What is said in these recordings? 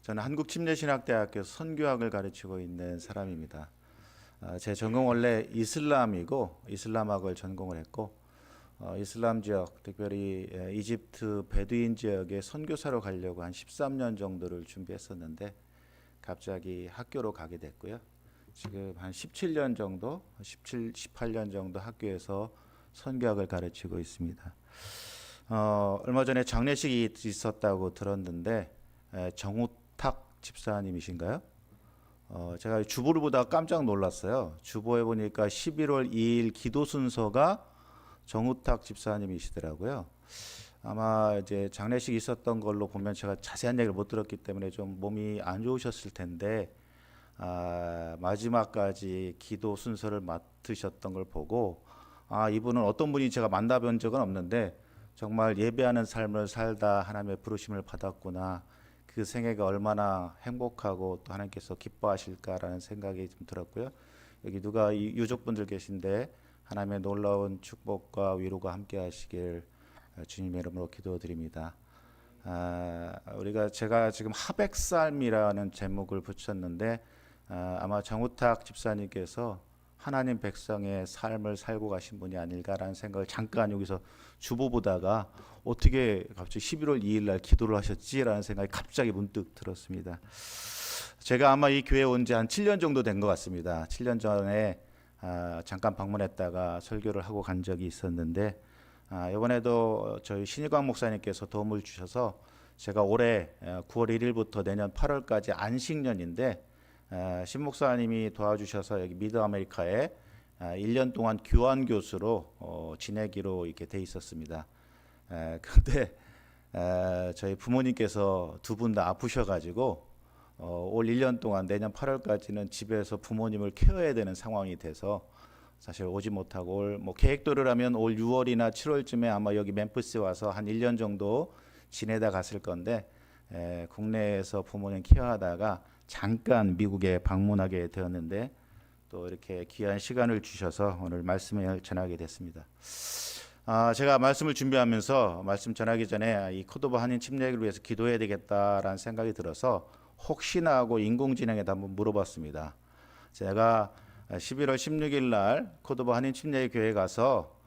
저는 한국침례신학대학교에서 선교학을 가르치고 있는 사람입니다. 제 전공 원래 이슬람이고 이슬람학을 전공을 했고 이슬람 지역, 특별히 이집트 베두인 지역에 선교사로 가려고 한 13년 정도를 준비했었는데 갑자기 학교로 가게 됐고요. 지금 한 17년 정도, 18년 정도 학교에서 선교학을 가르치고 있습니다. 얼마 전에 장례식이 있었다고 들었는데 정우탁 집사님이신가요? 제가 주보를 보다가 깜짝 놀랐어요. 주보에 보니까 11월 2일 기도 순서가 정우탁 집사님이시더라고요. 아마 이제 장례식이 있었던 걸로 보면 제가 자세한 얘기를 못 들었기 때문에 좀 몸이 안 좋으셨을 텐데 마지막까지 기도 순서를 맡으셨던 걸 보고 이분은 어떤 분이 제가 만나본 적은 없는데 정말 예배하는 삶을 살다 하나님의 부르심을 받았구나. 그 생애가 얼마나 행복하고 또 하나님께서 기뻐하실까라는 생각이 좀 들었고요. 여기 누가 유족분들 계신데 하나님의 놀라운 축복과 위로가 함께 하시길 주님의 이름으로 기도드립니다. 제가 지금 하백살미라는 제목을 붙였는데 아마 정우탁 집사님께서 하나님 백성의 삶을 살고 가신 분이 아닐까라는 생각을 잠깐 여기서 주보 보다가 어떻게 갑자기 11월 2일 날 기도를 하셨지라는 생각이 갑자기 문득 들었습니다. 제가 아마 이 교회 온 지 한 7년 정도 된 것 같습니다. 7년 전에 잠깐 방문했다가 설교를 하고 간 적이 있었는데 이번에도 저희 신일광 목사님께서 도움을 주셔서 제가 올해 9월 1일부터 내년 8월까지 안식년인데 신 목사님이 도와주셔서 여기 미드 아메리카에 1년 동안 교환 교수로 지내기로 이렇게 돼 있었습니다. 근데 저희 부모님께서 두 분 다 아프셔가지고 올 1년 동안 내년 8월까지는 집에서 부모님을 케어해야 되는 상황이 돼서 사실 오지 못하고 계획대로라면 올 6월이나 7월쯤에 아마 여기 멤피스에 와서 한 1년 정도 지내다 갔을 건데 국내에서 부모님 케어하다가 잠깐 미국에 방문하게 되었는데 또 이렇게 귀한 시간을 주셔서 오늘 말씀을 전하게 됐습니다. 제가 말씀을 준비하면서 말씀 전하기 전에 이 코도바 한인 침례를 위해서 기도해야 되겠다라는 생각이 들어서 혹시나 하고 인공지능에다 한번 물어봤습니다. 제가 11월 16일 날 코도바 한인 침례교회에 가서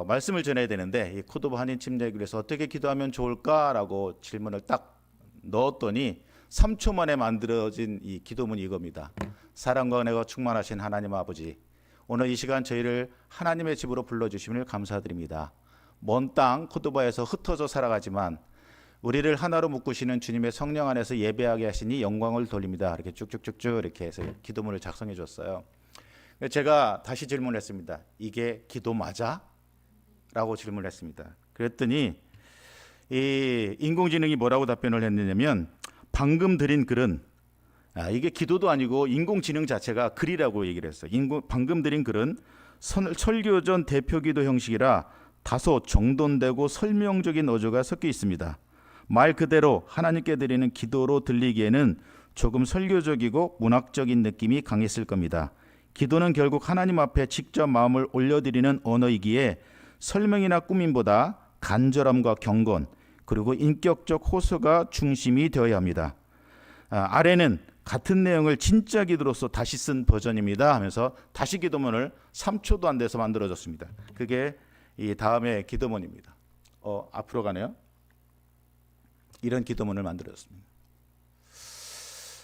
말씀을 전해야 되는데 이 코도바 한인 침례교회를 위해서 어떻게 기도하면 좋을까라고 질문을 딱 넣었더니 3초 만에 만들어진 이 기도문이 이겁니다. 사랑과 은혜가 충만하신 하나님 아버지, 오늘 이 시간 저희를 하나님의 집으로 불러주심을 감사드립니다. 먼 땅 코도바에서 흩어져 살아가지만 우리를 하나로 묶으시는 주님의 성령 안에서 예배하게 하시니 영광을 돌립니다. 이렇게 쭉쭉쭉쭉 이렇게 해서 기도문을 작성해 줬어요. 제가 다시 질문했습니다. 이게 기도 맞아? 라고 질문했습니다. 그랬더니 이 인공지능이 뭐라고 답변을 했느냐면 방금 드린 글은 이게 기도도 아니고 인공지능 자체가 글이라고 얘기를 했어요. 방금 드린 글은 설교전 대표기도 형식이라 다소 정돈되고 설명적인 어조가 섞여 있습니다. 말 그대로 하나님께 드리는 기도로 들리기에는 조금 설교적이고 문학적인 느낌이 강했을 겁니다. 기도는 결국 하나님 앞에 직접 마음을 올려드리는 언어이기에 설명이나 꾸밈보다 간절함과 경건 그리고 인격적 호소가 중심이 되어야 합니다. 아래는 같은 내용을 진짜 기도로서 다시 쓴 버전입니다 하면서 다시 기도문을 3초도 안 돼서 만들어졌습니다. 그게 이 다음의 기도문입니다. 앞으로 가네요. 이런 기도문을 만들었습니다.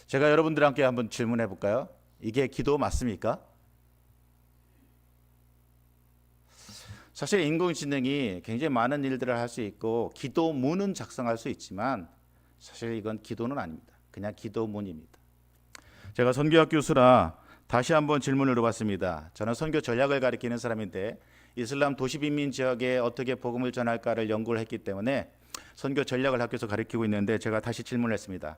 제가 여러분들과 함께 한번 질문해 볼까요? 이게 기도 맞습니까? 사실 인공지능이 굉장히 많은 일들을 할 수 있고 기도문은 작성할 수 있지만 사실 이건 기도는 아닙니다. 그냥 기도문입니다. 제가 선교학 교수라 다시 한번 질문을 해봤습니다. 저는 선교 전략을 가리키는 사람인데 이슬람 도시 빈민 지역에 어떻게 복음을 전할까를 연구를 했기 때문에 선교 전략을 학교에서 가르치고 있는데 제가 다시 질문을 했습니다.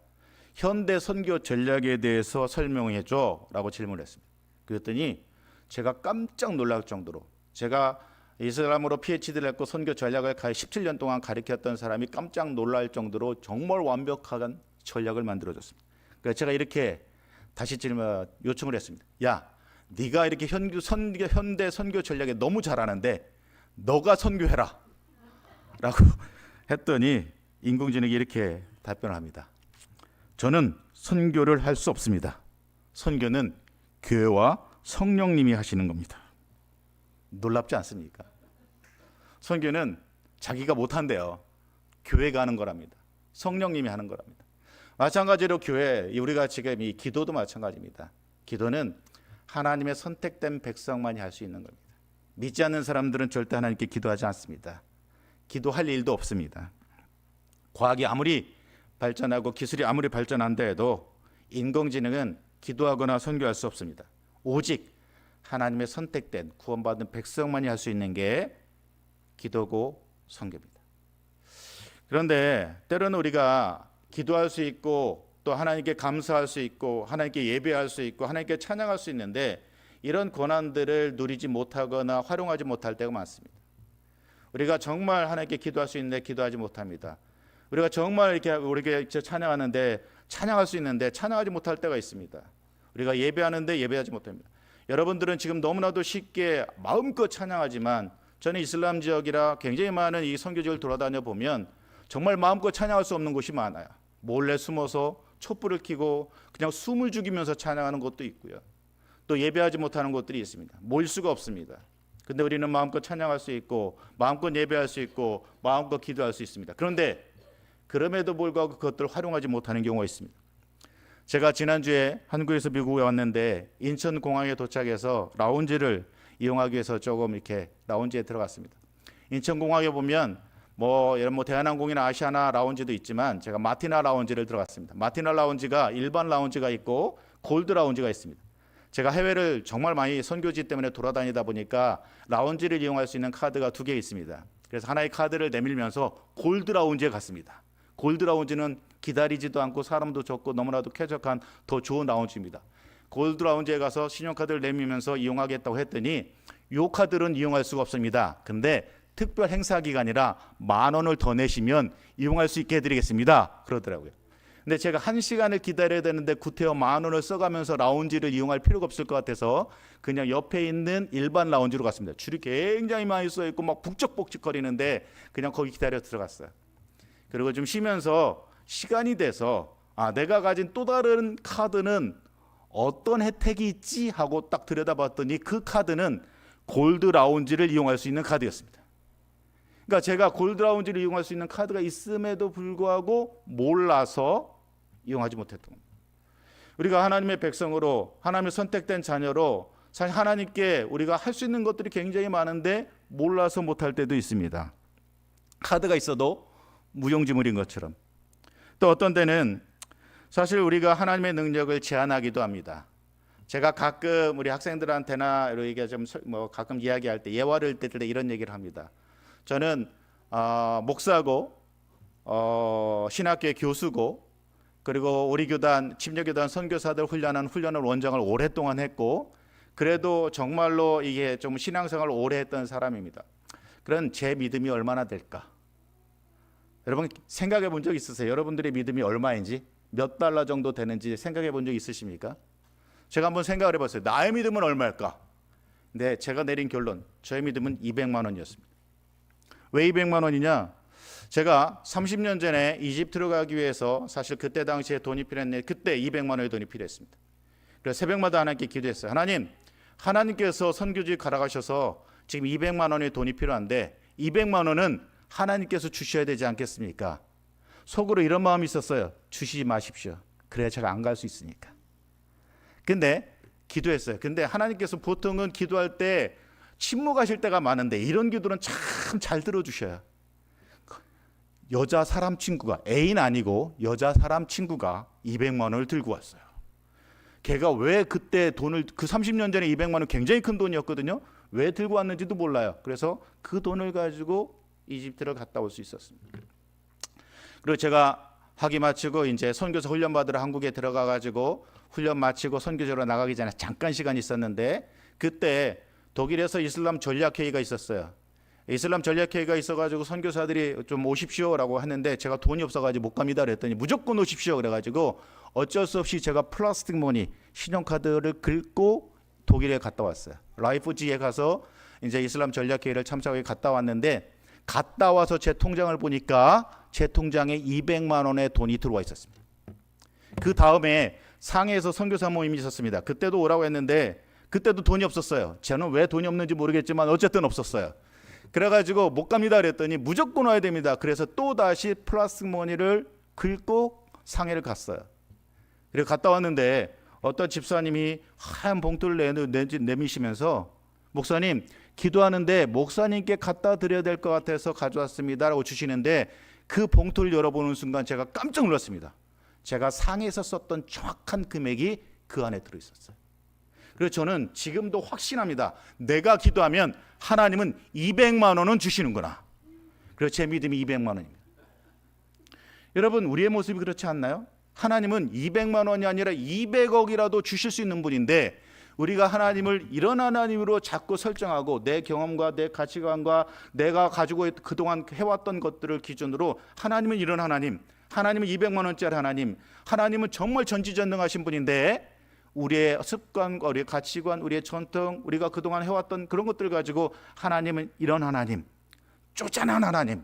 현대 선교 전략에 대해서 설명해 줘 라고 질문을 했습니다. 그랬더니 제가 깜짝 놀랄 정도로 제가 이슬람으로 PhD를 했고 선교 전략을 17년 동안 가르쳤던 사람이 깜짝 놀랄 정도로 정말 완벽한 전략을 만들어줬습니다. 그래서 제가 이렇게 다시 요청을 했습니다. 야, 네가 이렇게 현대 선교 전략에 너무 잘하는데 너가 선교해라 라고 했더니 인공지능이 이렇게 답변을 합니다. 저는 선교를 할 수 없습니다. 선교는 교회와 성령님이 하시는 겁니다. 놀랍지 않습니까? 선교는 자기가 못한대요. 교회가 하는 거랍니다. 성령님이 하는 거랍니다. 마찬가지로 교회, 우리가 지금 이 기도도 마찬가지입니다. 기도는 하나님의 선택된 백성만이 할 수 있는 겁니다. 믿지 않는 사람들은 절대 하나님께 기도하지 않습니다. 기도할 일도 없습니다. 과학이 아무리 발전하고 기술이 아무리 발전한다 해도 인공지능은 기도하거나 선교할 수 없습니다. 오직 하나님의 선택된 구원받은 백성만이 할 수 있는 게 기도고 선교입니다. 그런데 때로는 우리가 기도할 수 있고 또 하나님께 감사할 수 있고 하나님께 예배할 수 있고 하나님께 찬양할 수 있는데 이런 권한들을 누리지 못하거나 활용하지 못할 때가 많습니다. 우리가 정말 하나님께 기도할 수 있는데 기도하지 못합니다. 우리가 정말 이렇게 우리에게 찬양하는데 찬양할 수 있는데 찬양하지 못할 때가 있습니다. 우리가 예배하는데 예배하지 못합니다. 여러분들은 지금 너무나도 쉽게 마음껏 찬양하지만 저는 이슬람 지역이라 굉장히 많은 이 선교지를 돌아다녀 보면 정말 마음껏 찬양할 수 없는 곳이 많아요. 몰래 숨어서 촛불을 켜고 그냥 숨을 죽이면서 찬양하는 곳도 있고요. 또 예배하지 못하는 곳들이 있습니다. 모일 수가 없습니다. 근데 우리는 마음껏 찬양할 수 있고 마음껏 예배할 수 있고 마음껏 기도할 수 있습니다. 그런데 그럼에도 불구하고 그것들을 활용하지 못하는 경우가 있습니다. 제가 지난주에 한국에서 미국에 왔는데 인천공항에 도착해서 라운지를 이용하기 위해서 조금 이렇게 라운지에 들어갔습니다. 인천공항에 보면 뭐 대한항공이나 아시아나 라운지도 있지만 제가 마티나 라운지를 들어갔습니다. 마티나 라운지가 일반 라운지가 있고 골드 라운지가 있습니다. 제가 해외를 정말 많이 선교지 때문에 돌아다니다 보니까 라운지를 이용할 수 있는 카드가 2개 있습니다. 그래서 하나의 카드를 내밀면서 골드 라운지에 갔습니다. 골드 라운지는 기다리지도 않고 사람도 적고 너무나도 쾌적한 더 좋은 라운지입니다. 골드 라운지에 가서 신용카드를 내밀면서 이용하겠다고 했더니 이 카드는 이용할 수가 없습니다. 근데 특별 행사 기간이라 10,000원을 더 내시면 이용할 수 있게 해드리겠습니다. 그러더라고요. 근데 제가 1시간을 기다려야 되는데 구태여 10,000원을 써가면서 라운지를 이용할 필요가 없을 것 같아서 그냥 옆에 있는 일반 라운지로 갔습니다. 줄이 굉장히 많이 써 있고 막 북적북적거리는데 그냥 거기 기다려 들어갔어요. 그리고 좀 쉬면서 시간이 돼서 내가 가진 또 다른 카드는 어떤 혜택이 있지 하고 딱 들여다봤더니 그 카드는 골드 라운지를 이용할 수 있는 카드였습니다. 그러니까 제가 골드 라운지를 이용할 수 있는 카드가 있음에도 불구하고 몰라서 이용하지 못했던 겁니다. 우리가 하나님의 백성으로 하나님의 선택된 자녀로 사실 하나님께 우리가 할 수 있는 것들이 굉장히 많은데 몰라서 못할 때도 있습니다. 카드가 있어도 무용지물인 것처럼. 또 어떤 때는 사실 우리가 하나님의 능력을 제한하기도 합니다. 제가 가끔 우리 학생들한테나 이렇게 좀 가끔 이야기할 때 예화를 들 때 이런 얘기를 합니다. 저는 목사고 신학교의 교수고 그리고 우리 교단 침례교단 선교사들 훈련하는 훈련을 원장을 오랫동안 했고 그래도 정말로 이게 좀 신앙생활을 오래 했던 사람입니다. 그런 제 믿음이 얼마나 될까? 여러분 생각해 본 적 있으세요? 여러분들의 믿음이 얼마인지 몇 달러 정도 되는지 생각해 본 적 있으십니까? 제가 한번 생각을 해봤어요. 나의 믿음은 얼마일까? 근데 제가 내린 결론 저의 믿음은 200만 원이었습니다. 왜 200만 원이냐? 제가 30년 전에 이집트로 가기 위해서 사실 그때 당시에 돈이 필요했는데 그때 200만 원의 돈이 필요했습니다. 그래서 새벽마다 하나님께 기도했어요. 하나님께서 선교지 가라가셔서 지금 200만 원의 돈이 필요한데 200만 원은 하나님께서 주셔야 되지 않겠습니까? 속으로 이런 마음이 있었어요. 주시지 마십시오. 그래야 제가 안 갈 수 있으니까. 근데 기도했어요. 근데 하나님께서 보통은 기도할 때 침묵하실 때가 많은데 이런 기도는 참 잘 들어주셔요. 여자 사람 친구가 애인 아니고 여자 사람 친구가 200만 원을 들고 왔어요. 걔가 왜 그때 돈을 그 30년 전에 200만 원 굉장히 큰 돈이었거든요. 왜 들고 왔는지도 몰라요. 그래서 그 돈을 가지고 이집트를 갔다 올 수 있었습니다. 그리고 제가 학위 마치고 이제 선교사 훈련 받으러 한국에 들어가 가지고 훈련 마치고 선교지로 나가기 전에 잠깐 시간이 있었는데 그때 독일에서 이슬람 전략회의가 있었어요. 이슬람 전략회의가 있어가지고 선교사들이 좀 오십시오라고 했는데 제가 돈이 없어가지고 못 갑니다 그랬더니 무조건 오십시오 그래가지고 어쩔 수 없이 제가 플라스틱 머니 신용카드를 긁고 독일에 갔다 왔어요. 라이프지히에 가서 이제 이슬람 전략회의를 참석하게 갔다 왔는데 갔다 와서 제 통장을 보니까 제 통장에 200만 원의 돈이 들어와 있었습니다. 그 다음에 상해에서 선교사 모임이 있었습니다. 그때도 오라고 했는데 그때도 돈이 없었어요. 저는 왜 돈이 없는지 모르겠지만 어쨌든 없었어요. 그래가지고 못 갑니다 그랬더니 무조건 와야 됩니다. 그래서 또 다시 플라스틱 머니를 긁고 상해를 갔어요. 그리고 갔다 왔는데 어떤 집사님이 하얀 봉투를 내미시면서 목사님 기도하는데 목사님께 갖다 드려야 될 것 같아서 가져왔습니다 라고 주시는데 그 봉투를 열어보는 순간 제가 깜짝 놀랐습니다. 제가 상해에서 썼던 정확한 금액이 그 안에 들어있었어요. 그래서 저는 지금도 확신합니다. 내가 기도하면 하나님은 200만 원은 주시는구나. 그래서 제 믿음이 200만 원입니다. 여러분 우리의 모습이 그렇지 않나요? 하나님은 200만 원이 아니라 200억이라도 주실 수 있는 분인데 우리가 하나님을 이런 하나님으로 자꾸 설정하고 내 경험과 내 가치관과 내가 가지고 그동안 해왔던 것들을 기준으로 하나님은 이런 하나님, 하나님은 200만 원짜리 하나님, 하나님은 정말 전지전능하신 분인데 우리의 습관과 우리의 가치관, 우리의 전통, 우리가 그동안 해왔던 그런 것들을 가지고 하나님은 이런 하나님, 쪼잔한 하나님.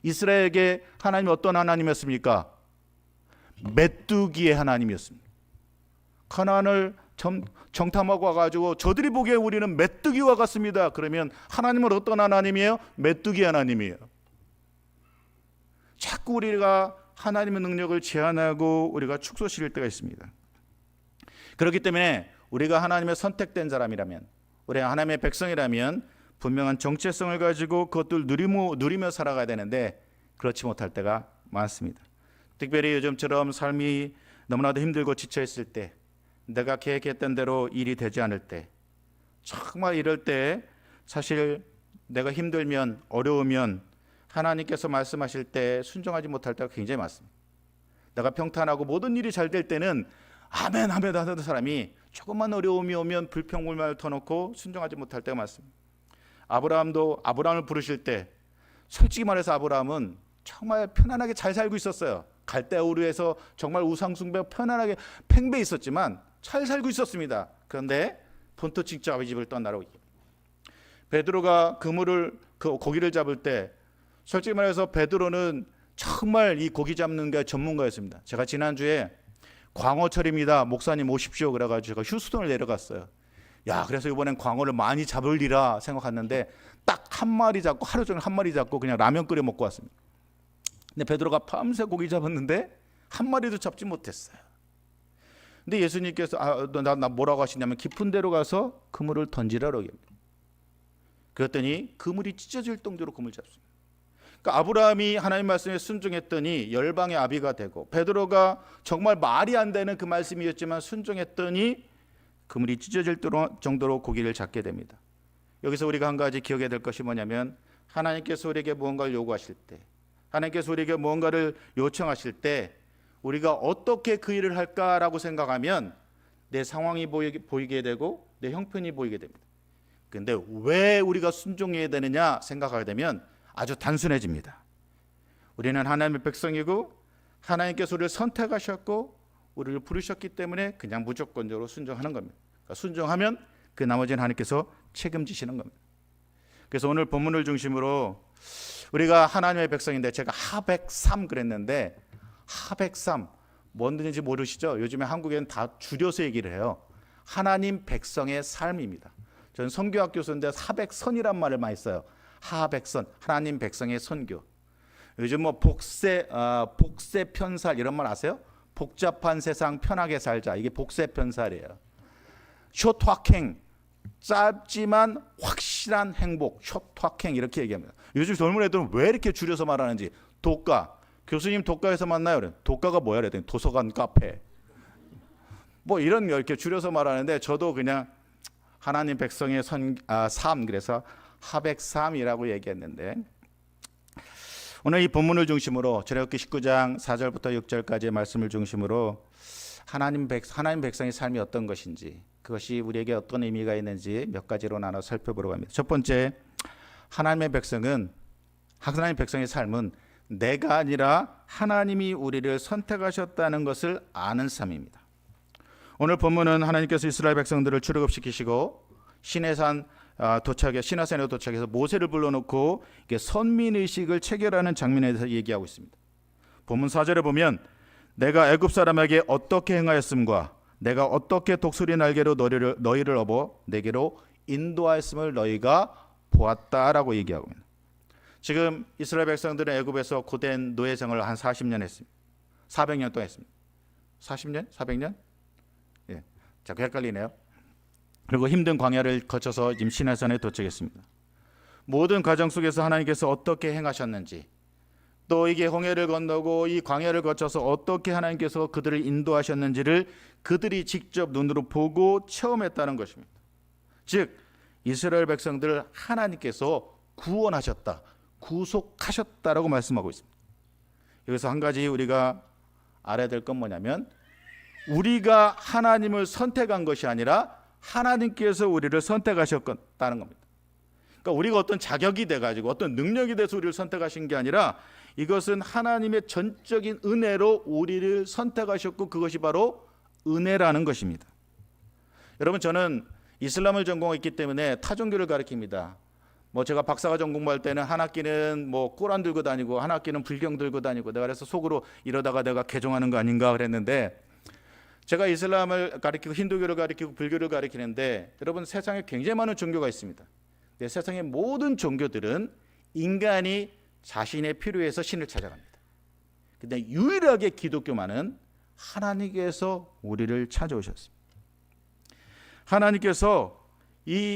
이스라엘에게 하나님이 어떤 하나님이었습니까? 메뚜기의 하나님이었습니다. 가나안을 정탐하고 와가지고 저들이 보기에 우리는 메뚜기와 같습니다. 그러면 하나님은 어떤 하나님이에요? 메뚜기 하나님이에요. 자꾸 우리가 하나님의 능력을 제한하고 우리가 축소시킬 때가 있습니다. 그렇기 때문에 우리가 하나님의 선택된 사람이라면, 우리가 하나님의 백성이라면 분명한 정체성을 가지고 그것들 누리며 살아가야 되는데 그렇지 못할 때가 많습니다. 특별히 요즘처럼 삶이 너무나도 힘들고 지쳐있을 때, 내가 계획했던 대로 일이 되지 않을 때, 정말 이럴 때 사실 내가 힘들면 어려우면 하나님께서 말씀하실 때 순종하지 못할 때가 굉장히 많습니다. 내가 평탄하고 모든 일이 잘 될 때는 아멘 아멘 하는 사람이 조금만 어려움이 오면 불평불만을 터놓고 순종하지 못할 때가 많습니다. 아브라함을 부르실 때 솔직히 말해서 아브라함은 정말 편안하게 잘 살고 있었어요. 갈대우르에서 정말 우상숭배 편안하게 팽배 있었지만 잘 살고 있었습니다. 그런데 본토 직접 아버지 집을 떠나라고. 베드로가 고기를 잡을 때 솔직히 말해서 베드로는 정말 이 고기 잡는 게 전문가였습니다. 제가 지난주에 광어철입니다. 목사님 오십시오. 그래가지고 휴스턴을 내려갔어요. 그래서 이번엔 광어를 많이 잡으리라 생각했는데 딱 한 마리 잡고 하루 종일 한 마리 잡고 그냥 라면 끓여 먹고 왔습니다. 근데 베드로가 밤새 고기 잡았는데 한 마리도 잡지 못했어요. 근데 예수님께서 나 뭐라고 하시냐면 깊은 데로 가서 그물을 던지라고 얘기합니다. 그랬더니 그물이 찢어질 정도로 그물 잡습니다. 그러니까 아브라함이 하나님 말씀에 순종했더니 열방의 아비가 되고, 베드로가 정말 말이 안 되는 그 말씀이었지만 순종했더니 그물이 찢어질 정도로 고기를 잡게 됩니다. 여기서 우리가 한 가지 기억해야 될 것이 뭐냐면, 하나님께서 우리에게 무언가를 요구하실 때, 하나님께서 우리에게 무언가를 요청하실 때 우리가 어떻게 그 일을 할까라고 생각하면 내 상황이 보이게 되고 내 형편이 보이게 됩니다. 그런데 왜 우리가 순종해야 되느냐 생각하게 되면 아주 단순해집니다. 우리는 하나님의 백성이고 하나님께서 우리를 선택하셨고 우리를 부르셨기 때문에 그냥 무조건적으로 순종하는 겁니다. 그러니까 순종하면 그 나머지는 하나님께서 책임지시는 겁니다. 그래서 오늘 본문을 중심으로 우리가 하나님의 백성인데, 제가 하백삼 그랬는데 하백삼 뭔지 모르시죠? 요즘에 한국에는 다 줄여서 얘기를 해요. 하나님 백성의 삶입니다. 저는 선교학 교수인데 하백선이란 말을 많이 써요. 하백선, 하나님 백성의 선교. 요즘 뭐 복세 편살 이런 말 아세요? 복잡한 세상 편하게 살자. 이게 복세 편살이에요. 쇼트와킹, 짧지만 확실한 행복, 쇼트와킹 이렇게 얘기합니다. 요즘 젊은 애들은 왜 이렇게 줄여서 말하는지. 독가, 교수님 독가에서 만나요? 그래. 독가가 뭐야? 그랬더니 도서관, 카페. 뭐 이런 거 이렇게 줄여서 말하는데 저도 그냥 하나님 백성의 삶, 그래서 하백삼이라고 얘기했는데, 오늘 이 본문을 중심으로 출애굽기 19장 4절부터 6절까지의 말씀을 중심으로 하나님 백성의 삶이 어떤 것인지, 그것이 우리에게 어떤 의미가 있는지 몇 가지로 나눠 살펴보려고 합니다. 첫 번째, 하나님의 백성의 삶은 내가 아니라 하나님이 우리를 선택하셨다는 것을 아는 삶입니다. 오늘 본문은 하나님께서 이스라엘 백성들을 출애굽시키시고 시내산에 도착해서 모세를 불러놓고 이게 선민의식을 체결하는 장면에 대해서 얘기하고 있습니다. 본문 4절에 보면 내가 애굽 사람에게 어떻게 행하였음과 내가 어떻게 독수리 날개로 너희를 업어 내게로 인도하였음을 너희가 보았다라고 얘기하고 있습니다. 지금 이스라엘 백성들은 애굽에서 고된 노예 생활을 한 40년 했습니다. 400년 동안 했습니다. 40년? 400년? 예, 자꾸 헷갈리네요. 그리고 힘든 광야를 거쳐서 지금 시내산에 도착했습니다. 모든 과정 속에서 하나님께서 어떻게 행하셨는지, 또 이게 홍해를 건너고 이 광야를 거쳐서 어떻게 하나님께서 그들을 인도하셨는지를 그들이 직접 눈으로 보고 체험했다는 것입니다. 즉 이스라엘 백성들을 하나님께서 구원하셨다, 구속하셨다라고 말씀하고 있습니다. 여기서 한 가지 우리가 알아야 될 건 뭐냐면, 우리가 하나님을 선택한 것이 아니라 하나님께서 우리를 선택하셨다는 겁니다. 그러니까 우리가 어떤 자격이 돼가지고 어떤 능력이 돼서 우리를 선택하신 게 아니라, 이것은 하나님의 전적인 은혜로 우리를 선택하셨고, 그것이 바로 은혜라는 것입니다. 여러분, 저는 이슬람을 전공했기 때문에 타종교를 가르칩니다. 제가 박사과정 공부할 때는 한 학기는 꾸란 들고 다니고 한 학기는 불경 들고 다니고, 내가 그래서 속으로 이러다가 내가 개종하는 거 아닌가 그랬는데, 제가 이슬람을 가르치고 힌두교를 가르치고 불교를 가르치는데, 여러분, 세상에 굉장히 많은 종교가 있습니다. 근데 세상의 모든 종교들은 인간이 자신의 필요에서 신을 찾아갑니다. 근데 유일하게 기독교만은 하나님께서 우리를 찾아오셨습니다. 하나님께서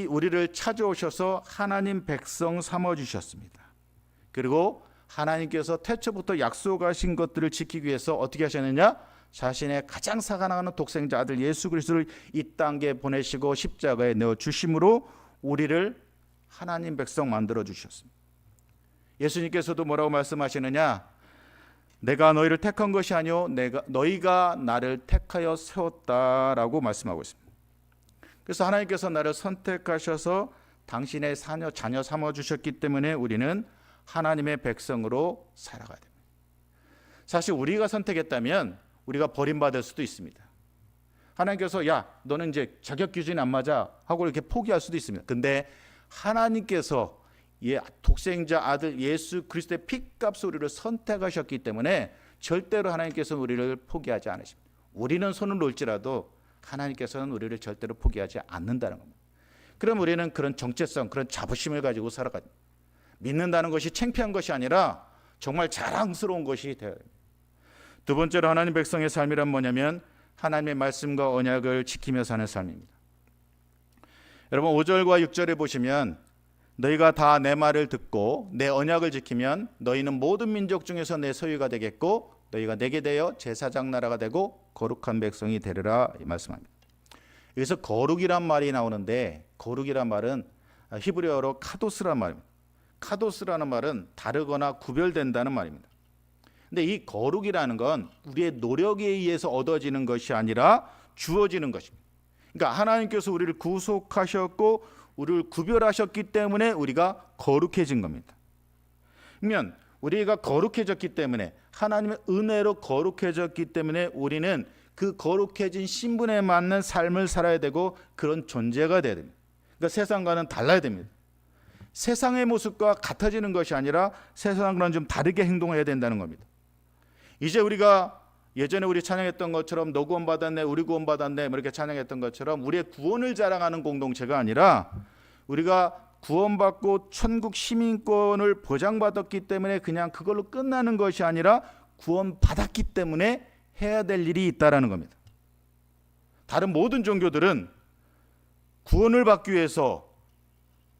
우리를 찾아오셔서 하나님 백성 삼아주셨습니다. 그리고 하나님께서 태초부터 약속하신 것들을 지키기 위해서 어떻게 하셨느냐? 자신의 가장 사랑하는 독생자 아들 예수 그리스도를 이 땅에 보내시고 십자가에 내어주심으로 우리를 하나님 백성 만들어 주셨습니다. 예수님께서도 뭐라고 말씀하시느냐? 내가 너희를 택한 것이 아니요 너희가 나를 택하여 세웠다라고 말씀하고 있습니다. 그래서 하나님께서 나를 선택하셔서 당신의 자녀 삼아주셨기 때문에 우리는 하나님의 백성으로 살아가야 됩니다. 사실 우리가 선택했다면 우리가 버림받을 수도 있습니다. 하나님께서 야, 너는 이제 자격 기준이 안 맞아 하고 이렇게 포기할 수도 있습니다. 근데 하나님께서 독생자 아들 예수 그리스도의 피값으로 우리를 선택하셨기 때문에 절대로 하나님께서는 우리를 포기하지 않으십니다. 우리는 손을 놓을지라도 하나님께서는 우리를 절대로 포기하지 않는다는 겁니다. 그럼 우리는 그런 정체성, 그런 자부심을 가지고 살아가죠. 믿는다는 것이 창피한 것이 아니라 정말 자랑스러운 것이 되어야 됩니다. 두 번째로 하나님 백성의 삶이란 뭐냐면 하나님의 말씀과 언약을 지키며 사는 삶입니다. 여러분 5절과 6절에 보시면 너희가 다 내 말을 듣고 내 언약을 지키면 너희는 모든 민족 중에서 내 소유가 되겠고 너희가 내게 되어 제사장 나라가 되고 거룩한 백성이 되리라 말씀합니다. 여기서 거룩이란 말이 나오는데 거룩이란 말은 히브리어로 카도스란 말입니다. 카도스라는 말은 다르거나 구별된다는 말입니다. 근데 이 거룩이라는 건 우리의 노력에 의해서 얻어지는 것이 아니라 주어지는 것입니다. 그러니까 하나님께서 우리를 구속하셨고 우리를 구별하셨기 때문에 우리가 거룩해진 겁니다. 그러면 우리가 거룩해졌기 때문에 하나님의 은혜로 거룩해졌기 때문에 우리는 그 거룩해진 신분에 맞는 삶을 살아야 되고 그런 존재가 돼야 됩니다. 그러니까 세상과는 달라야 됩니다. 세상의 모습과 같아지는 것이 아니라 세상과는 좀 다르게 행동해야 된다는 겁니다. 이제 우리가 예전에 우리 찬양했던 것처럼 너 구원 받았네 우리 구원 받았네 이렇게 찬양했던 것처럼 우리의 구원을 자랑하는 공동체가 아니라 우리가 구원받고 천국 시민권을 보장받았기 때문에 그냥 그걸로 끝나는 것이 아니라 구원받았기 때문에 해야 될 일이 있다라는 겁니다. 다른 모든 종교들은 구원을 받기 위해서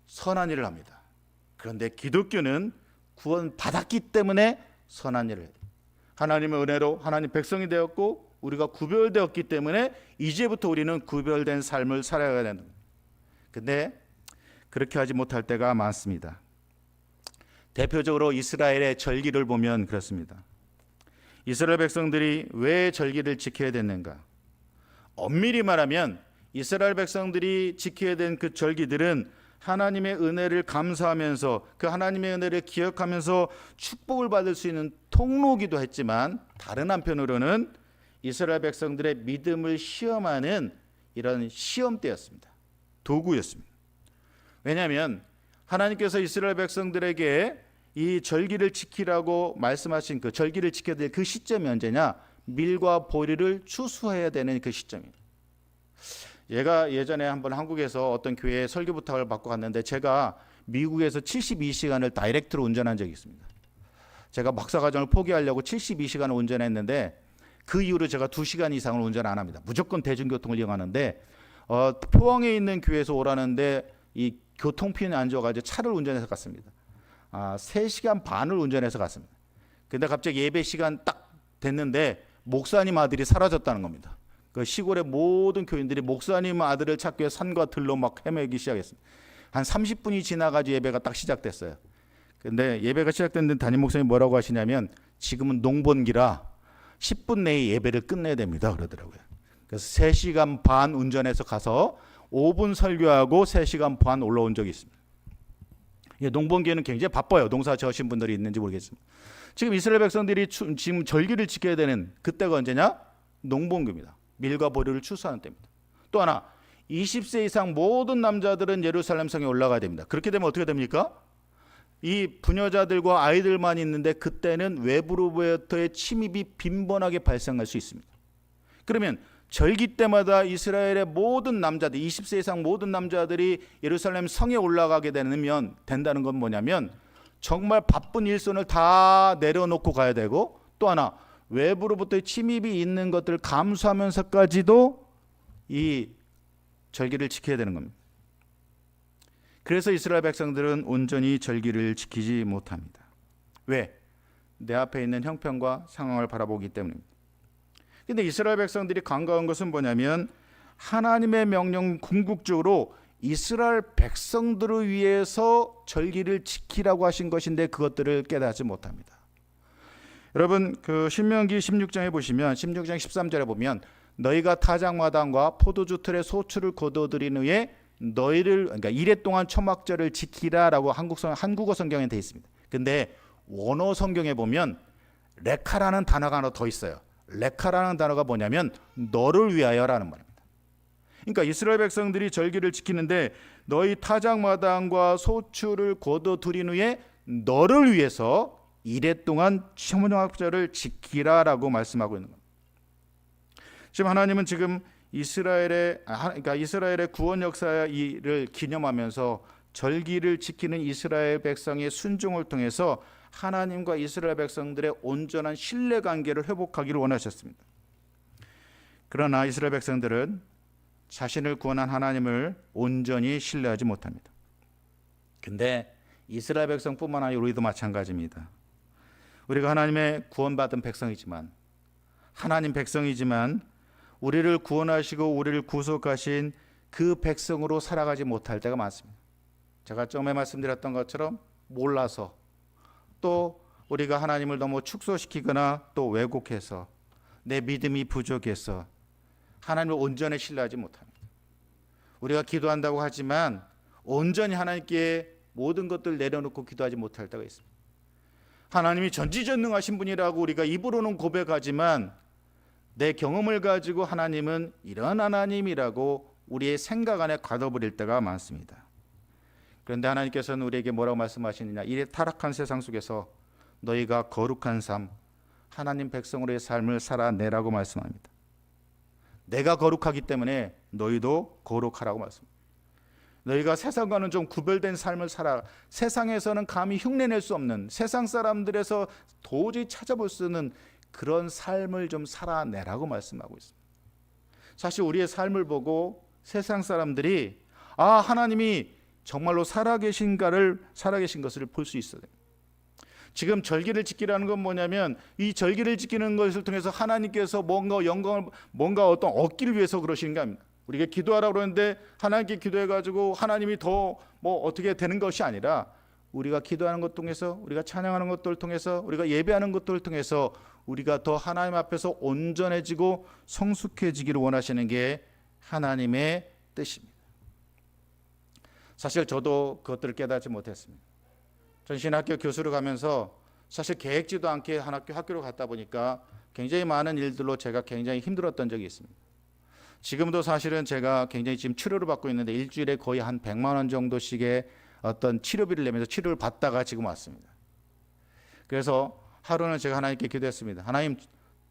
선한 일을 합니다. 그런데 기독교는 구원받았기 때문에 선한 일을 해요. 하나님의 은혜로 하나님 백성이 되었고 우리가 구별되었기 때문에 이제부터 우리는 구별된 삶을 살아가야 된다. 근데 그렇게 하지 못할 때가 많습니다. 대표적으로 이스라엘의 절기를 보면 그렇습니다. 이스라엘 백성들이 왜 절기를 지켜야 됐는가? 엄밀히 말하면 이스라엘 백성들이 지켜야 된 그 절기들은 하나님의 은혜를 감사하면서 그 하나님의 은혜를 기억하면서 축복을 받을 수 있는 통로기도 했지만 다른 한편으로는 이스라엘 백성들의 믿음을 시험하는 이런 시험대였습니다. 도구였습니다. 왜냐하면 하나님께서 이스라엘 백성들에게 이 절기를 지키라고 말씀하신 그 절기를 지켜야 될 그 시점이 언제냐? 밀과 보리를 추수해야 되는 그 시점입니다. 얘가 예전에 한번 한국에서 어떤 교회에 설교 부탁을 받고 갔는데 제가 미국에서 72시간을 다이렉트로 운전한 적이 있습니다. 제가 박사과정을 포기하려고 72시간을 운전했는데 그 이후로 제가 2시간 이상을 운전 안 합니다. 무조건 대중교통을 이용하는데 포항에 있는 교회에서 오라는데 이 교통편이 안 좋아가지고 차를 운전해서 갔습니다. 3시간 반을 운전해서 갔습니다. 근데 갑자기 예배 시간 딱 됐는데 목사님 아들이 사라졌다는 겁니다. 그 시골의 모든 교인들이 목사님 아들을 찾기 위해 산과 들로 막 헤매기 시작했습니다. 한 30분이 지나가지고 예배가 딱 시작됐어요. 근데 예배가 시작됐는데 담임 목사님이 뭐라고 하시냐면 지금은 농번기라 10분 내에 예배를 끝내야 됩니다 그러더라고요. 그래서 3시간 반 운전해서 가서 5분 설교하고 3시간 반 올라온 적이 있습니다. 농번기에는 굉장히 바빠요. 농사 지으신 분들이 있는지 모르겠습니다. 지금 이스라엘 백성들이 지금 절기를 지켜야 되는 그때가 언제냐? 농번기입니다. 밀과 보리를 추수하는 때입니다. 또 하나 20세 이상 모든 남자들은 예루살렘 성에 올라가야 됩니다. 그렇게 되면 어떻게 됩니까? 이 부녀자들과 아이들만 있는데 그때는 외부로부터의 침입이 빈번하게 발생할 수 있습니다. 그러면 절기 때마다 이스라엘의 모든 남자들 20세 이상 모든 남자들이 예루살렘 성에 올라가게 된다는 건 뭐냐면 정말 바쁜 일손을 다 내려놓고 가야 되고 또 하나 외부로부터의 침입이 있는 것들을 감수하면서까지도 이 절기를 지켜야 되는 겁니다. 그래서 이스라엘 백성들은 온전히 절기를 지키지 못합니다. 왜? 내 앞에 있는 형편과 상황을 바라보기 때문입니다. 근데 이스라엘 백성들이 간과한 것은 뭐냐면 하나님의 명령 궁극적으로 이스라엘 백성들을 위해서 절기를 지키라고 하신 것인데 그것들을 깨닫지 못합니다. 여러분 그 신명기 16장에 보시면 16장 13절에 보면 너희가 타작마당과 포도주 틀에 소출을 거둬들인 후에 너희를 그러니까 이레 동안 초막절을 지키라라고 한국어 성경에 되어 있습니다. 근데 원어 성경에 보면 레카라는 단어가 하나 더 있어요. 레카라는 단어가 뭐냐면 너를 위하여라는 말입니다. 그러니까 이스라엘 백성들이 절기를 지키는데 너희 타작마당과 소출을 거둬들인 후에 너를 위해서 이레 동안 초막절을 지키라라고 말씀하고 있는 겁니다. 지금 하나님은 지금 이스라엘의 구원 역사를 기념하면서 절기를 지키는 이스라엘 백성의 순종을 통해서 하나님과 이스라엘 백성들의 온전한 신뢰 관계를 회복하기를 원하셨습니다. 그러나 이스라엘 백성들은 자신을 구원한 하나님을 온전히 신뢰하지 못합니다. 근데 이스라엘 백성뿐만 아니라 우리도 마찬가지입니다. 우리가 하나님의 구원받은 백성이지만 하나님 백성이지만 우리를 구원하시고 우리를 구속하신 그 백성으로 살아가지 못할 때가 많습니다. 제가 처음에 말씀드렸던 것처럼 몰라서 또 우리가 하나님을 너무 축소시키거나 또 왜곡해서 내 믿음이 부족해서 하나님을 온전히 신뢰하지 못합니다. 우리가 기도한다고 하지만 온전히 하나님께 모든 것들을 내려놓고 기도하지 못할 때가 있습니다. 하나님이 전지전능하신 분이라고 우리가 입으로는 고백하지만 내 경험을 가지고 하나님은 이런 하나님이라고 우리의 생각 안에 가둬버릴 때가 많습니다. 그런데 하나님께서는 우리에게 뭐라고 말씀하시느냐? 이 타락한 세상 속에서 너희가 거룩한 삶, 하나님 백성으로의 삶을 살아내라고 말씀합니다. 내가 거룩하기 때문에 너희도 거룩하라고 말씀합니다. 너희가 세상과는 좀 구별된 삶을 살아. 세상에서는 감히 흉내낼 수 없는, 세상 사람들에서 도저히 찾아볼 수 없는 그런 삶을 좀 살아내라고 말씀하고 있습니다. 사실 우리의 삶을 보고 세상 사람들이 하나님이 정말로 살아계신 것을 볼 수 있어요. 지금 절기를 지키라는 건 뭐냐면 이 절기를 지키는 것을 통해서 하나님께서 뭔가 영광을 뭔가 어떤 얻기를 위해서 그러시는 게 아닙니다. 우리가 기도하라고 그러는데 하나님께 기도해가지고 하나님이 더 뭐 어떻게 되는 것이 아니라 우리가 기도하는 것 통해서 우리가 찬양하는 것들을 통해서 우리가 예배하는 것들을 통해서 우리가 더 하나님 앞에서 온전해지고 성숙해지기를 원하시는 게 하나님의 뜻입니다. 사실 저도 그것들을 깨닫지 못했습니다. 전 신학교 교수로 가면서 사실 계획지도 않게 학교로 갔다 보니까 굉장히 많은 일들로 제가 굉장히 힘들었던 적이 있습니다. 지금도 사실은 제가 굉장히 지금 치료를 받고 있는데 일주일에 거의 한 100만 원 정도씩의 어떤 치료비를 내면서 치료를 받다가 지금 왔습니다. 그래서 하루는 제가 하나님께 기도했습니다. 하나님,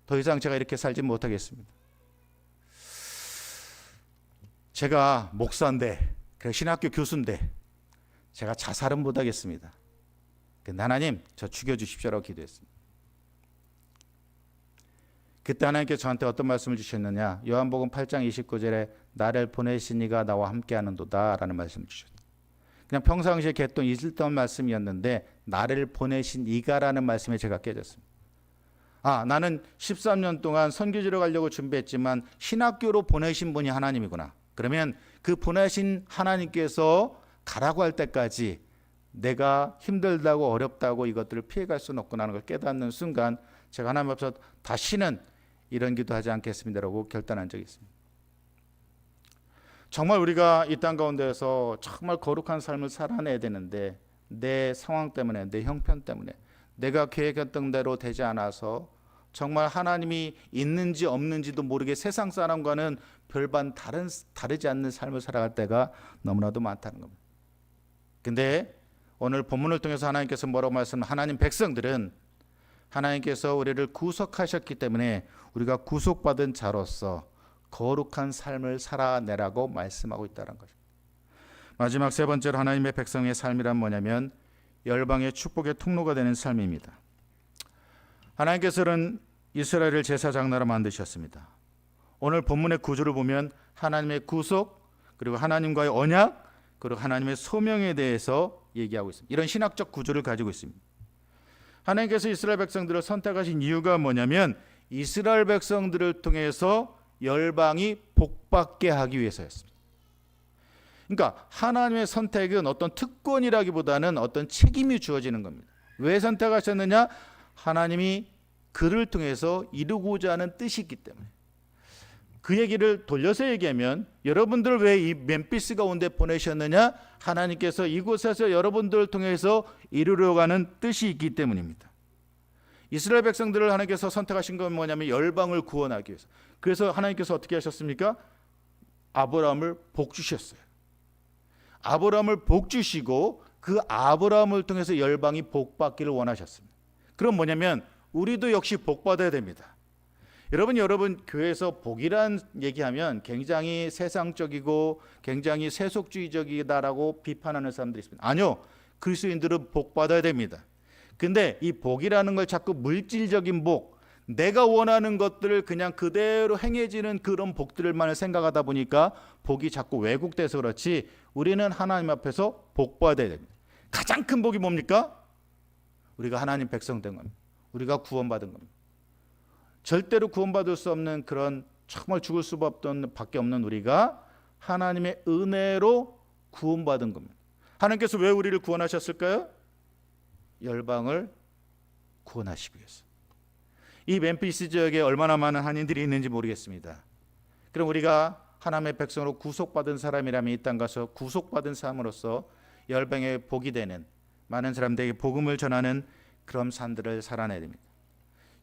더 이상 제가 이렇게 살지 못하겠습니다. 제가 목사인데, 신학교 교수인데 제가 자살은 못하겠습니다. 하나님, 저 죽여주십시오라고 기도했습니다. 그때 하나님께서 저한테 어떤 말씀을 주셨느냐, 요한복음 8장 29절에 나를 보내신 이가 나와 함께하는도다 라는 말씀을 주셨어요. 그냥 평상시에 개똥 있었던 말씀이었는데 나를 보내신 이가라는 말씀에 제가 깨졌습니다. 나는 13년 동안 선교지로 가려고 준비했지만 신학교로 보내신 분이 하나님이구나. 그러면 그 보내신 하나님께서 가라고 할 때까지 내가 힘들다고 어렵다고 이것들을 피해갈 수는 없구나 하는 걸 깨닫는 순간 제가 하나님 앞에서 다시는 이런 기도하지 않겠습니다라고 결단한 적이 있습니다. 정말 우리가 이 땅 가운데서 정말 거룩한 삶을 살아내야 되는데 내 상황 때문에, 내 형편 때문에 내가 계획했던 대로 되지 않아서 정말 하나님이 있는지 없는지도 모르게 세상 사람과는 별반 다르지 않는 삶을 살아갈 때가 너무나도 많다는 겁니다. 근데 오늘 본문을 통해서 하나님께서 뭐라고 말씀하시면, 하나님 백성들은 하나님께서 우리를 구속하셨기 때문에 우리가 구속받은 자로서 거룩한 삶을 살아내라고 말씀하고 있다는 거죠. 마지막 세 번째로 하나님의 백성의 삶이란 뭐냐면 열방의 축복의 통로가 되는 삶입니다. 하나님께서는 이스라엘을 제사장나라 만드셨습니다. 오늘 본문의 구조를 보면 하나님의 구속, 그리고 하나님과의 언약, 그리고 하나님의 소명에 대해서 얘기하고 있습니다. 이런 신학적 구조를 가지고 있습니다. 하나님께서 이스라엘 백성들을 선택하신 이유가 뭐냐면 이스라엘 백성들을 통해서 열방이 복받게 하기 위해서였습니다. 그러니까 하나님의 선택은 어떤 특권이라기보다는 어떤 책임이 주어지는 겁니다. 왜 선택하셨느냐? 하나님이 그를 통해서 이루고자 하는 뜻이 있기 때문에. 그 얘기를 돌려서 얘기하면 여러분들 왜 이 멤피스 가운데 보내셨느냐? 하나님께서 이곳에서 여러분들을 통해서 이루려고 하는 뜻이 있기 때문입니다. 이스라엘 백성들을 하나님께서 선택하신 건 뭐냐면 열방을 구원하기 위해서. 그래서 하나님께서 어떻게 하셨습니까? 아브라함을 복 주셨어요. 아브라함을 복 주시고 그 아브라함을 통해서 열방이 복 받기를 원하셨습니다. 그럼 뭐냐면 우리도 역시 복 받아야 됩니다. 여러분 교회에서 복이란 얘기하면 굉장히 세상적이고 굉장히 세속주의적이다라고 비판하는 사람들이 있습니다. 아니요, 그리스도인들은 복 받아야 됩니다. 근데 이 복이라는 걸 자꾸 물질적인 복, 내가 원하는 것들을 그냥 그대로 행해지는 그런 복들만 생각하다 보니까 복이 자꾸 왜곡돼서 그렇지, 우리는 하나님 앞에서 복 받아야 됩니다. 가장 큰 복이 뭡니까? 우리가 하나님 백성 된 겁니다. 우리가 구원받은 겁니다. 절대로 구원받을 수 없는 그런 정말 죽을 수밖에 없는 우리가 하나님의 은혜로 구원받은 겁니다. 하나님께서 왜 우리를 구원하셨을까요? 열방을 구원하시기 위해서. 이 멤피스 지역에 얼마나 많은 한인들이 있는지 모르겠습니다. 그럼 우리가 하나님의 백성으로 구속받은 사람이라면 이 땅 가서 구속받은 사람으로서 열방의 복이 되는, 많은 사람들에게 복음을 전하는 그런 삶들을 살아내야 됩니다.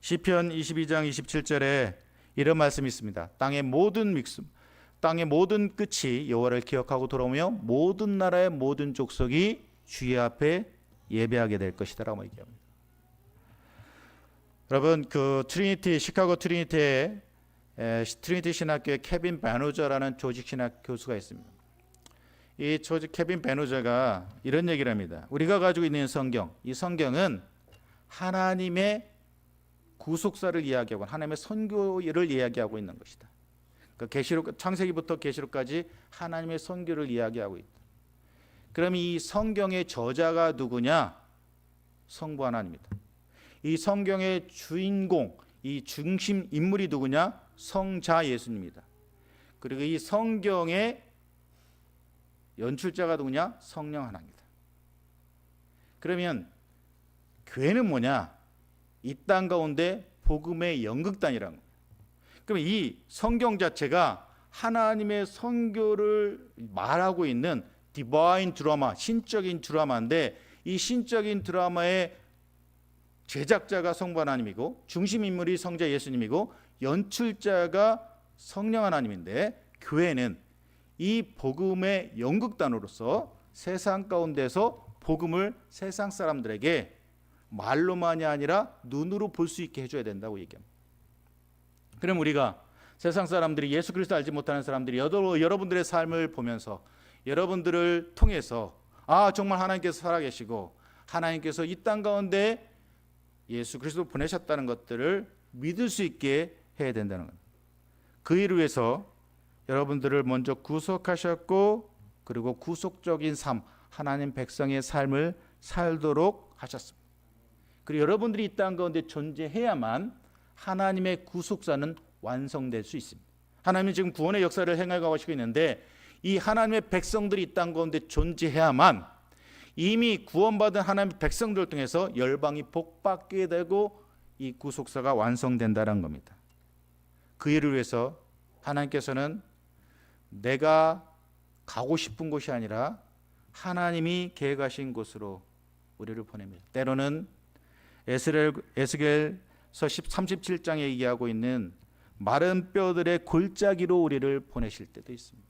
시편 22장 27절에 이런 말씀이 있습니다. 땅의 모든 끝이 여호와를 기억하고 돌아오며 모든 나라의 모든 족속이 주의 앞에 예배하게 될 것이다라고 얘기합니다. 여러분, 그 시카고 트리니티의 트리니티 신학교의 케빈 베노저라는 조직 신학 교수가 있습니다. 이 조직 케빈 베노저가 이런 얘기를 합니다. 우리가 가지고 있는 성경, 이 성경은 하나님의 구속사를 이야기하고 하나님의 선교를 이야기하고 있는 것이다. 그러니까 창세기부터 계시록까지 하나님의 선교를 이야기하고 있다. 그럼 이 성경의 저자가 누구냐? 성부 하나님이다. 이 성경의 주인공, 이 중심 인물이 누구냐? 성자 예수님이다. 그리고 이 성경의 연출자가 누구냐? 성령 하나님이다. 그러면 교회는 뭐냐? 이 땅 가운데 복음의 연극단이라는 거예요. 그러면 이 성경 자체가 하나님의 선교를 말하고 있는 디바인 드라마, 신적인 드라마인데, 이 신적인 드라마의 제작자가 성부 하나님이고 중심 인물이 성자 예수님이고 연출자가 성령 하나님인데, 교회는 이 복음의 연극단으로서 세상 가운데서 복음을 세상 사람들에게 말로만이 아니라 눈으로 볼 수 있게 해줘야 된다고 얘기합니다. 그럼 우리가 세상 사람들이 예수 그리스도 알지 못하는 사람들이 여러분들의 삶을 보면서 여러분들을 통해서 정말 하나님께서 살아계시고 하나님께서 이 땅 가운데 예수 그리스도를 보내셨다는 것들을 믿을 수 있게 해야 된다는 겁니다. 그 일을 위해서 여러분들을 먼저 구속하셨고 그리고 구속적인 삶, 하나님 백성의 삶을 살도록 하셨습니다. 그리고 여러분들이 이 땅 가운데 존재해야만 하나님의 구속사는 완성될 수 있습니다. 하나님이 지금 구원의 역사를 행하고 하시고 있는데 이 하나님의 백성들이 이 땅 가운데 존재해야만 이미 구원받은 하나님의 백성들을 통해서 열방이 복받게 되고 이 구속사가 완성된다는 겁니다. 그 일을 위해서 하나님께서는 내가 가고 싶은 곳이 아니라 하나님이 계획하신 곳으로 우리를 보냅니다. 때로는 에스겔서 37장에 얘기하고 있는 마른 뼈들의 골짜기로 우리를 보내실 때도 있습니다.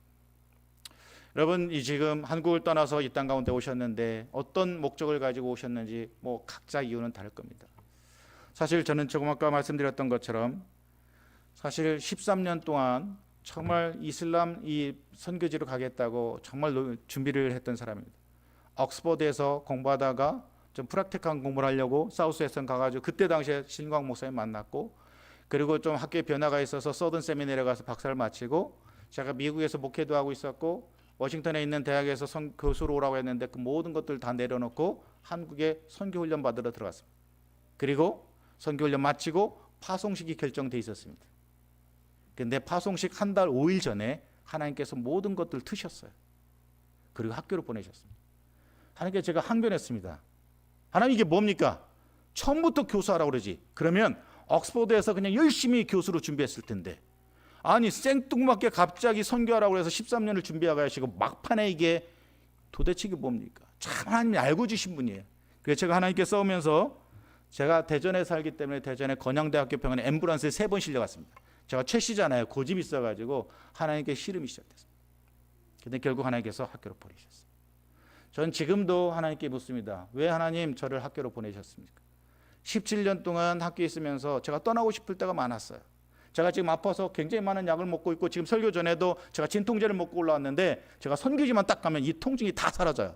여러분 지금 한국을 떠나서 이 땅 가운데 오셨는데 어떤 목적을 가지고 오셨는지 각자 이유는 다를 겁니다. 사실 저는 조금 아까 말씀드렸던 것처럼 사실 13년 동안 정말 이슬람 이 선교지로 가겠다고 정말 준비를 했던 사람입니다. 옥스퍼드에서 공부하다가 좀 프랙틱한 공부를 하려고 사우스웨스턴 가가지고 그때 당시에 신광 목사님 만났고 그리고 좀 학교에 변화가 있어서 서든 세미나리에 가서 박사를 마치고 제가 미국에서 목회도 하고 있었고 워싱턴에 있는 대학에서 교수로 오라고 했는데 그 모든 것들 다 내려놓고 한국에 선교훈련 받으러 들어갔습니다. 그리고 선교훈련 마치고 파송식이 결정돼 있었습니다. 근데 파송식 한 달 5일 전에 하나님께서 모든 것들을 트셨어요. 그리고 학교로 보내셨습니다. 하나님께 제가 항변했습니다. 하나님 이게 뭡니까? 처음부터 교수하라고 그러지. 그러면 옥스퍼드에서 그냥 열심히 교수로 준비했을 텐데 아니 생뚱맞게 갑자기 선교하라고 해서 13년을 준비하고 하시고 막판에 이게 도대체 이게 뭡니까? 참 하나님이 알고 주신 분이에요. 그래서 제가 하나님께 싸우면서 제가 대전에 살기 때문에 대전에 건양대학교 병원에 앰뷸런스에 3번 실려갔습니다. 제가 최씨잖아요. 고집이 있어가지고 하나님께 씨름이 시작됐습니다. 근데 결국 하나님께서 학교로 보내셨어요. 전 지금도 하나님께 묻습니다. 왜 하나님 저를 학교로 보내셨습니까? 17년 동안 학교에 있으면서 제가 떠나고 싶을 때가 많았어요. 제가 지금 아파서 굉장히 많은 약을 먹고 있고 지금 설교 전에도 제가 진통제를 먹고 올라왔는데 제가 선교지만 딱 가면 이 통증이 다 사라져요.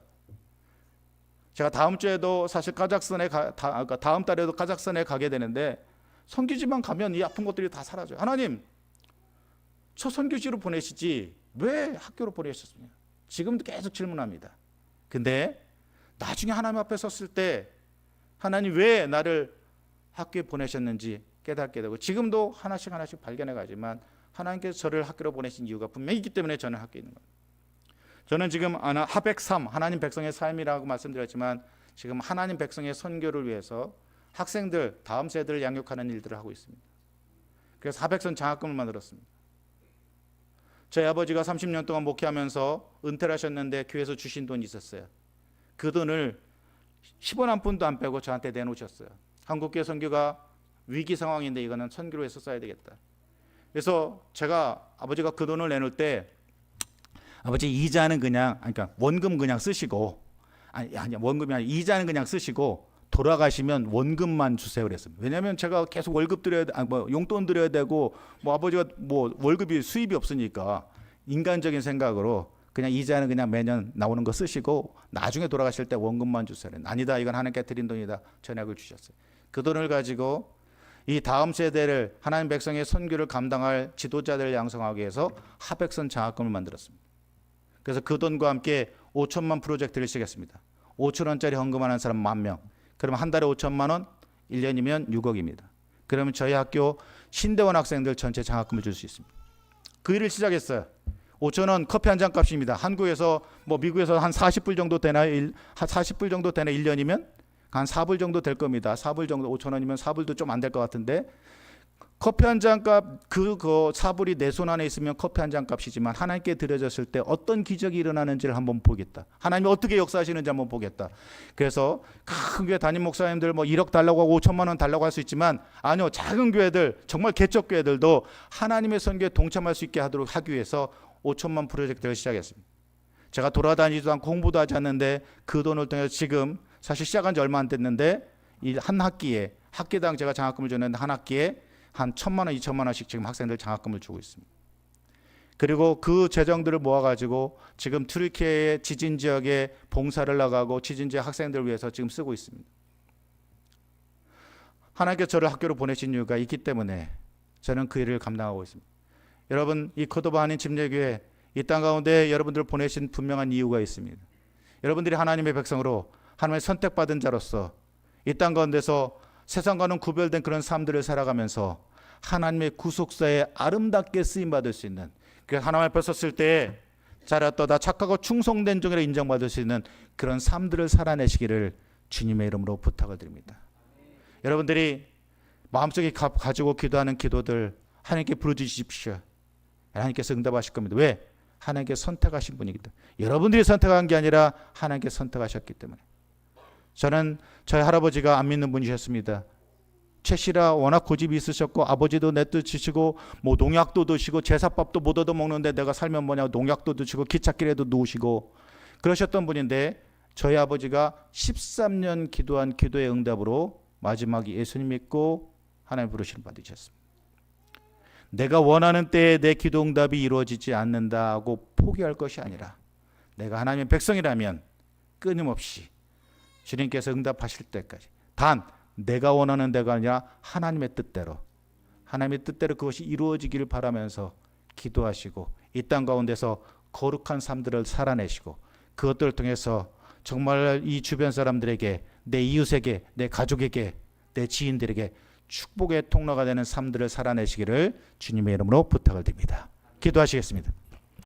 제가 다음 주에도 사실 다음 달에도 카자흐스탄에 가게 되는데 선교지만 가면 이 아픈 것들이 다 사라져요. 하나님 저 선교지로 보내시지 왜 학교로 보내셨습니까? 지금도 계속 질문합니다. 근데 나중에 하나님 앞에 섰을 때 하나님 왜 나를 학교에 보내셨는지 깨닫게 되고 지금도 하나씩 발견해 가지만 하나님께서 저를 학교로 보내신 이유가 분명히 있기 때문에 저는 학교에 있는 겁니다. 저는 지금 하백 삶, 하나님 백성의 삶이라고 말씀드렸지만 지금 하나님 백성의 선교를 위해서 학생들, 다음 세대를 양육하는 일들을 하고 있습니다. 그래서 하백선 장학금을 만들었습니다. 저희 아버지가 30년 동안 목회하면서 은퇴를 하셨는데 교회에서 주신 돈이 있었어요. 그 돈을 10원 한 푼도 안 빼고 저한테 내놓으셨어요. 한국교회 선교가 위기 상황인데 이거는 선교로 해서 써야 되겠다. 그래서 제가 아버지가 그 돈을 내놓을 때 아버지 이자는 그러니까 원금 그냥 쓰시고 아니 원금이 아니라 이자는 그냥 쓰시고 돌아가시면 원금만 주세요 그랬습니다. 왜냐하면 제가 계속 월급 드려야 용돈 드려야 되고 아버지가 월급이 수입이 없으니까 인간적인 생각으로 그냥 이자는 그냥 매년 나오는 거 쓰시고 나중에 돌아가실 때 원금만 주세요. 아니다 이건 하나님께 드린 돈이다 전액을 주셨어요. 그 돈을 가지고 이 다음 세대를 하나님 백성의 선교를 감당할 지도자들을 양성하기 위해서 하백선 장학금을 만들었습니다. 그래서 그 돈과 함께 5천만 프로젝트를 시작했습니다. 5천 원짜리 헌금하는 사람 10,000명. 그러면 한 달에 5천만 원, 1년이면 6억입니다. 그러면 저희 학교 신대원 학생들 전체 장학금을 줄 수 있습니다. 그 일을 시작했어요. 5천 원 커피 한 잔 값입니다. 한국에서 미국에서 한 40불 정도 되나 40불 정도 되나 1년이면 한 4불 정도 될 겁니다. 4불 정도 5천 원이면 4불도 좀 안 될 것 같은데 커피 한 잔 값 그 4불이 내 손 안에 있으면 커피 한 잔 값이지만 하나님께 드려졌을 때 어떤 기적이 일어나는지를 한번 보겠다. 하나님이 어떻게 역사하시는지 한번 보겠다. 그래서 큰 교회 담임 목사님들 1억 달라고 하고 5천만 원 달라고 할 수 있지만 아니요 작은 교회들 정말 개척 교회들도 하나님의 선교에 동참할 수 있게 하도록 하기 위해서 5천만 프로젝트를 시작했습니다. 제가 돌아다니지도 않고 공부도 하지 않는데 그 돈을 통해서 지금 사실 시작한 지 얼마 안 됐는데 이 한 학기에 학기당 제가 장학금을 줬는데 한 학기에 한 1,000만 원, 2,000만 원씩 지금 학생들 장학금을 주고 있습니다. 그리고 그 재정들을 모아가지고 지금 튀르키예의 지진 지역에 봉사를 나가고 지진 지역 학생들을 위해서 지금 쓰고 있습니다. 하나님께서 저를 학교로 보내신 이유가 있기 때문에 저는 그 일을 감당하고 있습니다. 여러분, 이 코도바 한인 침례교회 이 땅 가운데 여러분들을 보내신 분명한 이유가 있습니다. 여러분들이 하나님의 백성으로 하나님의 선택받은 자로서 이 땅 가운데서 세상과는 구별된 그런 삶들을 살아가면서 하나님의 구속사에 아름답게 쓰임받을 수 있는, 그래서 하나님 앞에 섰을 때 잘했다, 착하고 충성된 종이라 인정받을 수 있는 그런 삶들을 살아내시기를 주님의 이름으로 부탁을 드립니다. 여러분들이 마음속에 가지고 기도하는 기도들 하나님께 부르주십시오. 하나님께서 응답하실 겁니다. 왜? 하나님께 선택하신 분이기 때문에. 여러분들이 선택한 게 아니라 하나님께 선택하셨기 때문에. 저는 저희 할아버지가 안 믿는 분이셨습니다. 최씨라 워낙 고집이 있으셨고 아버지도 내 뜻 지시고 뭐 농약도 드시고 제사밥도 못 얻어먹는데 내가 살면 뭐냐고 농약도 드시고 기찻길에도 누우시고 그러셨던 분인데, 저희 아버지가 13년 기도한 기도의 응답으로 마지막에 예수님 믿고 하나님 부르심을 받으셨습니다. 내가 원하는 때에 내 기도 응답이 이루어지지 않는다고 포기할 것이 아니라 내가 하나님의 백성이라면 끊임없이 주님께서 응답하실 때까지, 단 내가 원하는 데가 아니라 하나님의 뜻대로 그것이 이루어지기를 바라면서 기도하시고 이 땅 가운데서 거룩한 삶들을 살아내시고 그것들을 통해서 정말 이 주변 사람들에게, 내 이웃에게, 내 가족에게, 내 지인들에게 축복의 통로가 되는 삶들을 살아내시기를 주님의 이름으로 부탁을 드립니다. 기도하시겠습니다.